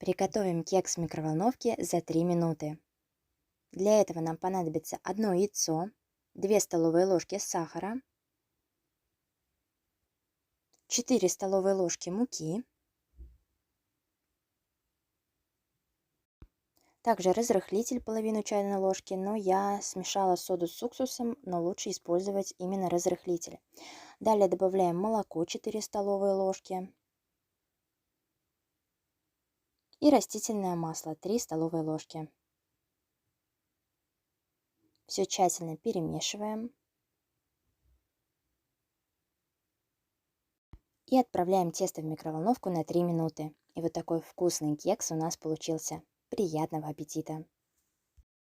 Приготовим кекс в микроволновке за 3 минуты. Для этого нам понадобится одно яйцо, 2 столовые ложки сахара, 4 столовые ложки муки, также разрыхлитель половину чайной ложки, но я смешала соду с уксусом, но лучше использовать именно разрыхлитель. Далее добавляем молоко 4 столовые ложки и растительное масло 3 столовые ложки. Все тщательно перемешиваем и отправляем тесто в микроволновку на 3 минуты. И вот такой вкусный кекс у нас получился. Приятного аппетита!